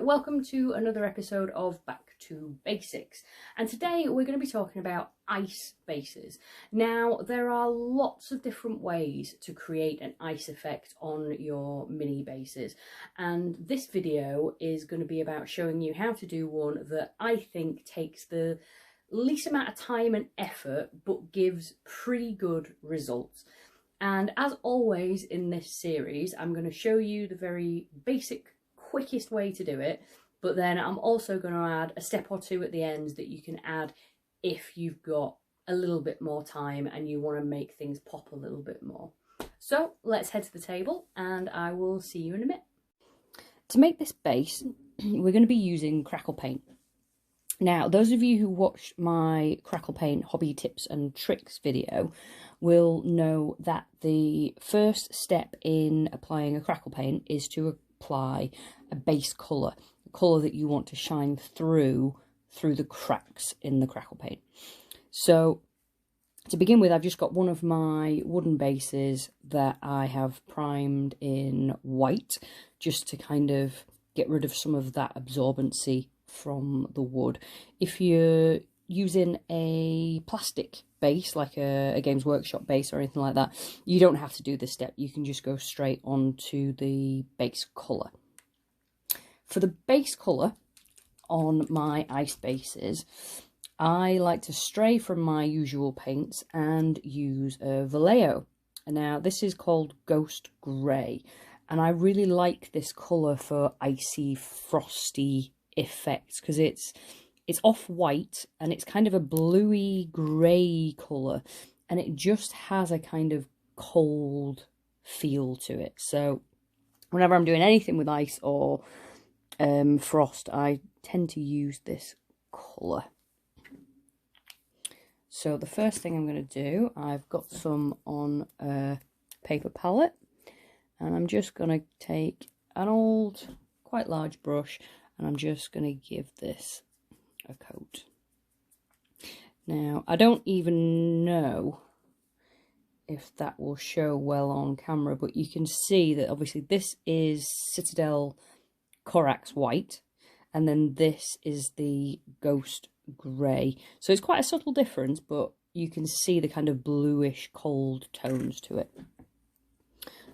welcome to another episode of Back to Basics, and today we're going to be talking about ice bases. Now, there are lots of different ways to create an ice effect on your mini bases, and this video is going to be about showing you how to do one that I think takes the least amount of time and effort but gives pretty good results. And as always in this series, I'm going to show you the very basic, quickest way to do it, but then I'm also going to add a step or two at the end that you can add if you've got a little bit more time and you want to make things pop a little bit more. So let's head to the table and I will see you in a minute. To make this base, we're going to be using crackle paint. Now, those of you who watched my crackle paint hobby tips and tricks video will know that the first step in applying a crackle paint is to apply a base colour, the colour that you want to shine through the cracks in the crackle paint. So to begin with, I've just got one of my wooden bases that I have primed in white, just to kind of get rid of some of that absorbency from the wood. If you're using a plastic base, like a Games Workshop base or anything like that, you don't have to do this step. You can just go straight on to the base colour. For the base colour on my ice bases, I like to stray from my usual paints and use a Vallejo. Now, this is called Ghost Grey, and I really like this colour for icy, frosty effects because it's off-white and it's kind of a bluey grey colour, and it just has a kind of cold feel to it. So whenever I'm doing anything with ice or frost, I tend to use this colour. So the first thing I'm going to do, I've got some on a paper palette, and I'm just going to take an old, quite large brush, and I'm just going to give this a coat. Now, I don't even know if that will show well on camera, but you can see that obviously this is Citadel Corax White, and then this is the Ghost Grey. So it's quite a subtle difference, but you can see the kind of bluish cold tones to it.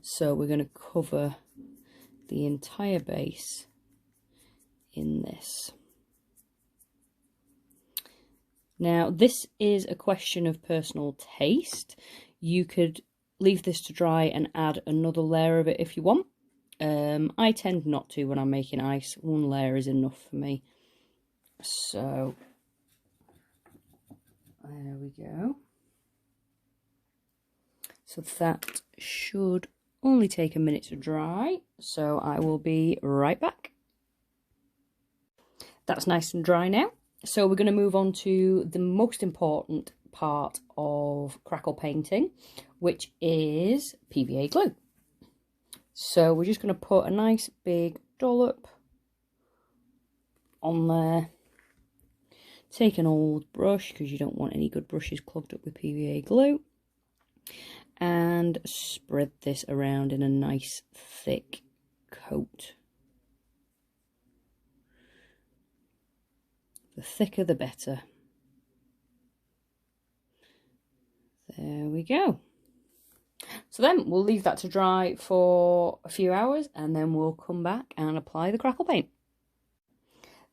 So we're going to cover the entire base in this. Now, this is a question of personal taste. You could leave this to dry and add another layer of it if you want. I tend not to when I'm making ice. One layer is enough for me. So, there we go. So that should only take a minute to dry. So I will be right back. That's nice and dry now. So we're going to move on to the most important part of crackle painting, which is PVA glue. So we're just going to put a nice big dollop on there. Take an old brush, because you don't want any good brushes clogged up with PVA glue, and spread this around in a nice thick coat. The thicker the better. There we go. So then we'll leave that to dry for a few hours, and then we'll come back and apply the crackle paint.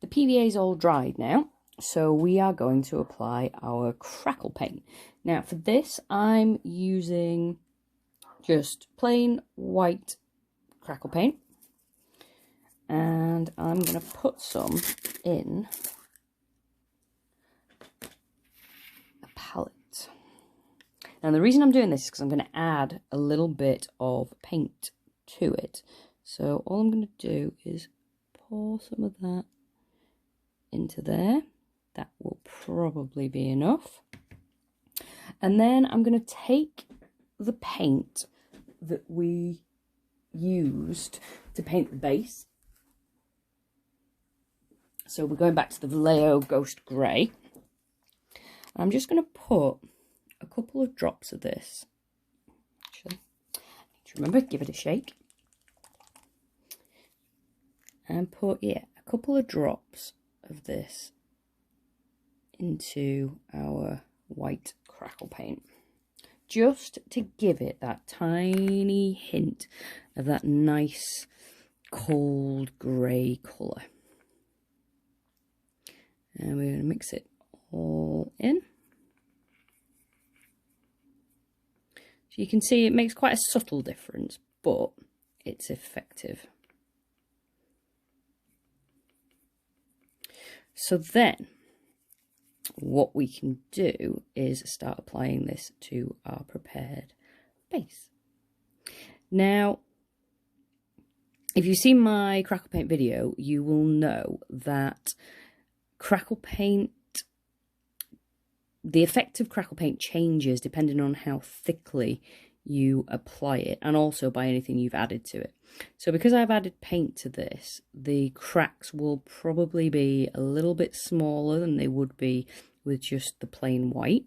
The PVA is all dried now, so we are going to apply our crackle paint. Now for this, I'm using just plain white crackle paint, and I'm going to put some in palette. Now the reason I'm doing this is because I'm going to add a little bit of paint to it. So all I'm going to do is pour some of that into there. That will probably be enough. And then I'm going to take the paint that we used to paint the base. So we're going back to the Vallejo Ghost Grey. I'm just going to put a couple of drops of this. Actually, I need to remember, give it a shake. And put, yeah, a couple of drops of this into our white crackle paint, just to give it that tiny hint of that nice cold grey colour. And we're going to mix it all in. So you can see it makes quite a subtle difference, but it's effective. So then what we can do is start applying this to our prepared base. Now, if you've seen my crackle paint video, you will know that crackle paint, the effect of crackle paint changes depending on how thickly you apply it, and also by anything you've added to it. So because I've added paint to this, the cracks will probably be a little bit smaller than they would be with just the plain white.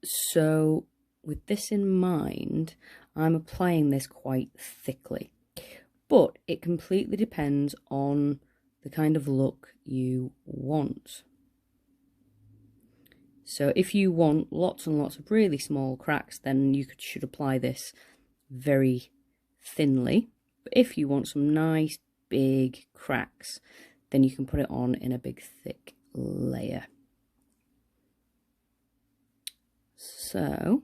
So with this in mind, I'm applying this quite thickly, but it completely depends on the kind of look you want. So if you want lots and lots of really small cracks, then you should apply this very thinly. But if you want some nice big cracks, then you can put it on in a big thick layer. So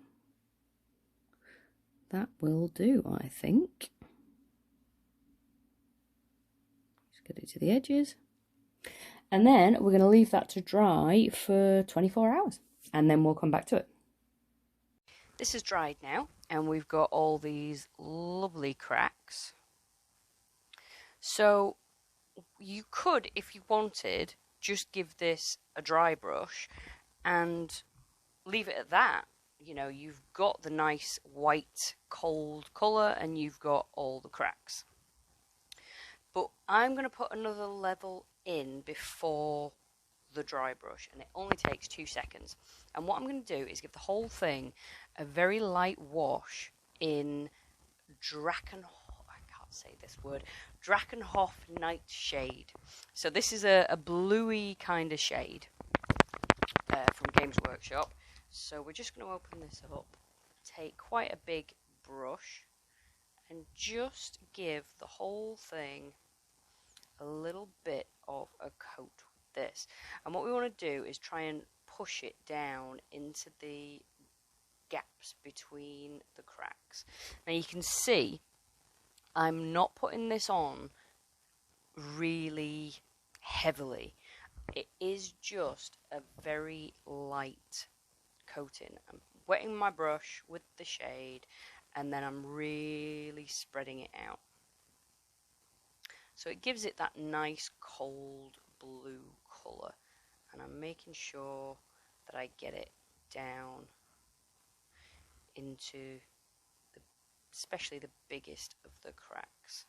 that will do, I think. Just get it to the edges. And then we're going to leave that to dry for 24 hours. And then we'll come back to it. This is dried now. And we've got all these lovely cracks. So you could, if you wanted, just give this a dry brush and leave it at that. You know, you've got the nice white cold colour and you've got all the cracks. But I'm going to put another level in before the dry brush, and it only takes 2 seconds. And what I'm going to do is give the whole thing a very light wash in Drakenhof, I can't say this word, Drakenhof Nightshade. So this is a bluey kind of shade from Games Workshop. So we're just going to open this up, take quite a big brush, and just give the whole thing a little bit of a coat with this. And what we want to do is try and push it down into the gaps between the cracks. Now you can see I'm not putting this on really heavily. It is just a very light coating. I'm wetting my brush with the shade and then I'm really spreading it out. So it gives it that nice cold blue colour, and I'm making sure that I get it down into especially the biggest of the cracks.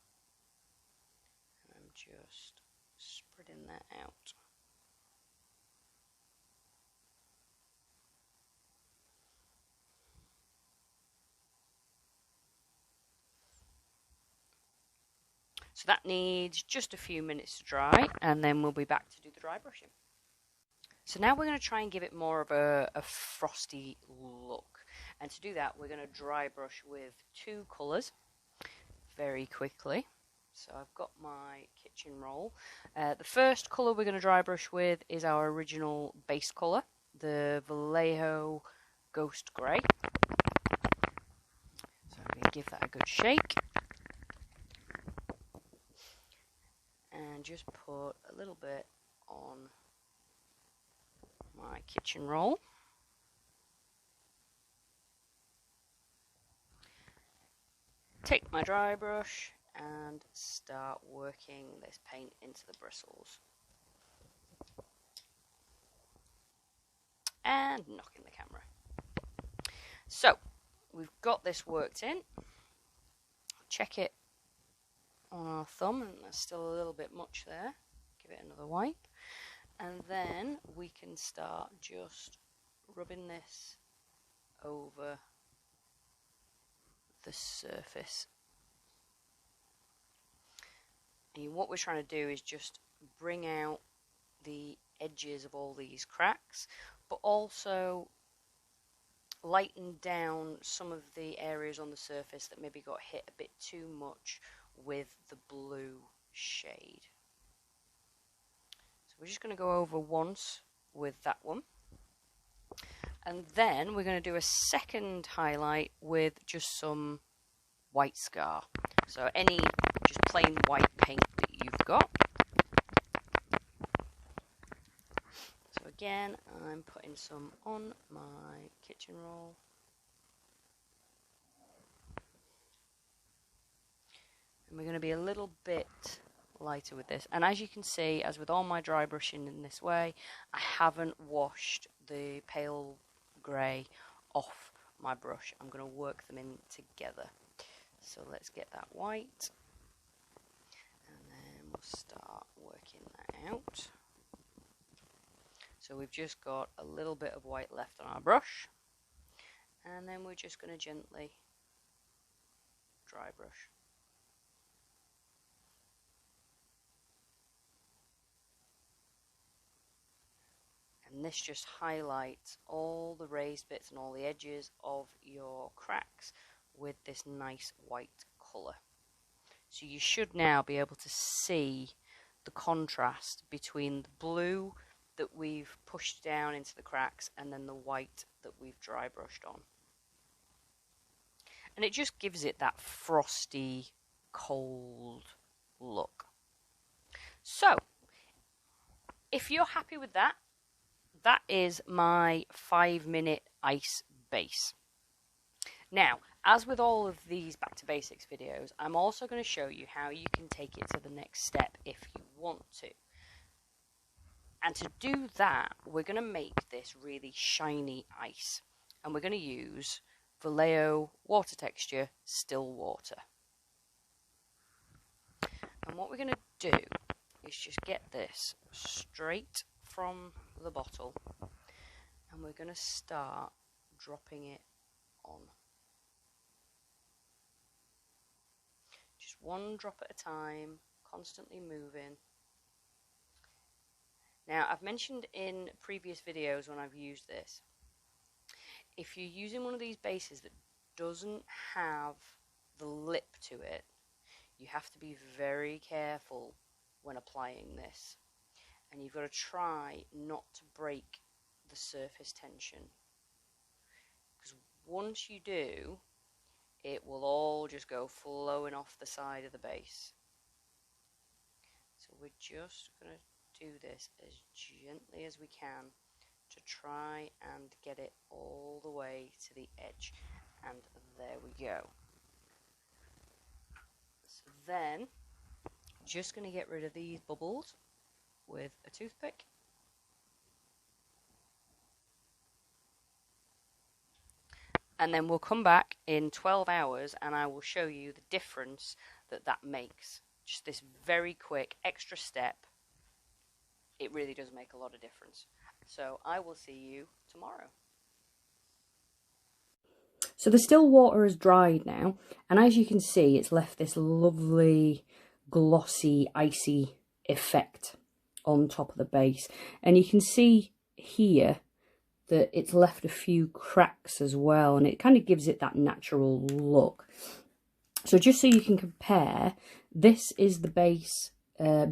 And I'm just spreading that out. So that needs just a few minutes to dry, and then we'll be back to do the dry brushing. So now we're going to try and give it more of a frosty look. And to do that, we're going to dry brush with 2 colours very quickly. So I've got my kitchen roll. The first colour we're going to dry brush with is our original base colour, the Vallejo Ghost Grey. So I'm going to give that a good shake. And just put a little bit on my kitchen roll. Take my dry brush and start working this paint into the bristles. And knocking the camera. So, we've got this worked in. Check it on our thumb, and there's still a little bit much there. Give it another wipe. And then we can start just rubbing this over the surface. And what we're trying to do is just bring out the edges of all these cracks, but also lighten down some of the areas on the surface that maybe got hit a bit too much with the blue shade. So we're just going to go over once with that one. And then we're going to do a second highlight with just some white scar. So any just plain white paint that you've got. So again, I'm putting some on my kitchen roll. And we're going to be a little bit lighter with this. And as you can see, as with all my dry brushing in this way, I haven't washed the pale grey off my brush. I'm going to work them in together. So let's get that white. And then we'll start working that out. So we've just got a little bit of white left on our brush, and then we're just going to gently dry brush. And this just highlights all the raised bits and all the edges of your cracks with this nice white colour. So you should now be able to see the contrast between the blue that we've pushed down into the cracks and then the white that we've dry brushed on. And it just gives it that frosty, cold look. So, if you're happy with that, that is my 5-minute ice base. Now, as with all of these Back to Basics videos, I'm also going to show you how you can take it to the next step if you want to. And to do that, we're going to make this really shiny ice. And we're going to use Vallejo Water Texture Still Water. And what we're going to do is just get this straight from the bottle. And we're going to start dropping it on. Just one drop at a time, constantly moving. Now, I've mentioned in previous videos when I've used this, if you're using one of these bases that doesn't have the lip to it, you have to be very careful when applying this. And you've got to try not to break the surface tension. Because once you do, it will all just go flowing off the side of the base. So we're just going to do this as gently as we can to try and get it all the way to the edge, and there we go. So then just going to get rid of these bubbles with a toothpick. And then we'll come back in 12 hours and I will show you the difference that that makes. Just this very quick extra step. It really does make a lot of difference. So I will see you tomorrow. So the still water has dried now, and as you can see, it's left this lovely, glossy, icy effect on top of the base. And you can see here that it's left a few cracks as well, and it kind of gives it that natural look. So just so you can compare, this is the base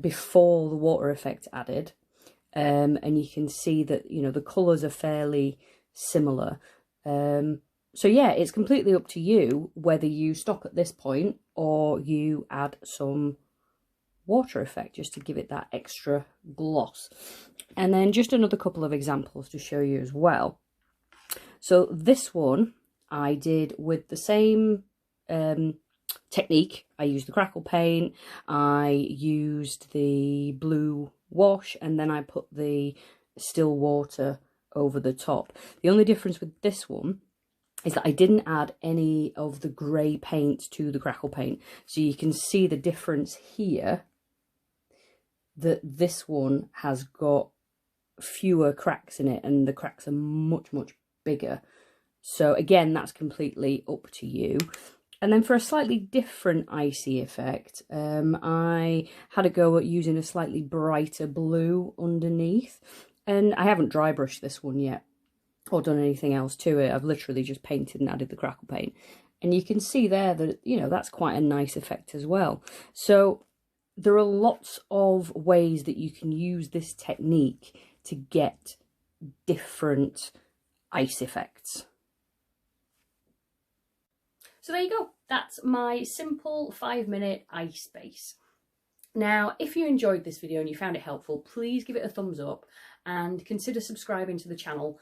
before the water effect added, and you can see that, you know, the colours are fairly similar. So yeah, it's completely up to you whether you stop at this point or you add some water effect just to give it that extra gloss. And then just another couple of examples to show you as well. So this one I did with the same technique. I used the crackle paint, I used the blue wash, and then I put the still water over the top. The only difference with this one is that I didn't add any of the grey paint to the crackle paint. So you can see the difference here, that this one has got fewer cracks in it and the cracks are much, much bigger. So again, that's completely up to you. And then for a slightly different icy effect, I had a go at using a slightly brighter blue underneath. And I haven't dry brushed this one yet or done anything else to it. I've literally just painted and added the crackle paint. And you can see there that, you know, that's quite a nice effect as well. So there are lots of ways that you can use this technique to get different ice effects. So there you go, that's my simple 5-minute ice base. Now, if you enjoyed this video and you found it helpful, please give it a thumbs up and consider subscribing to the channel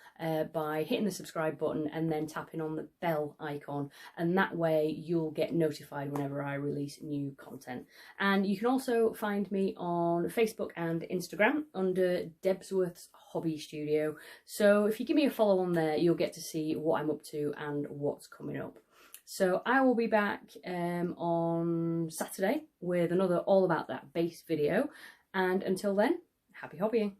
by hitting the subscribe button and then tapping on the bell icon, and that way you'll get notified whenever I release new content. And you can also find me on Facebook and Instagram under Debsworth's Hobby Studio, so if you give me a follow on there, you'll get to see what I'm up to and what's coming up. So I will be back on Saturday with another all about that base video, and until then, happy hobbying.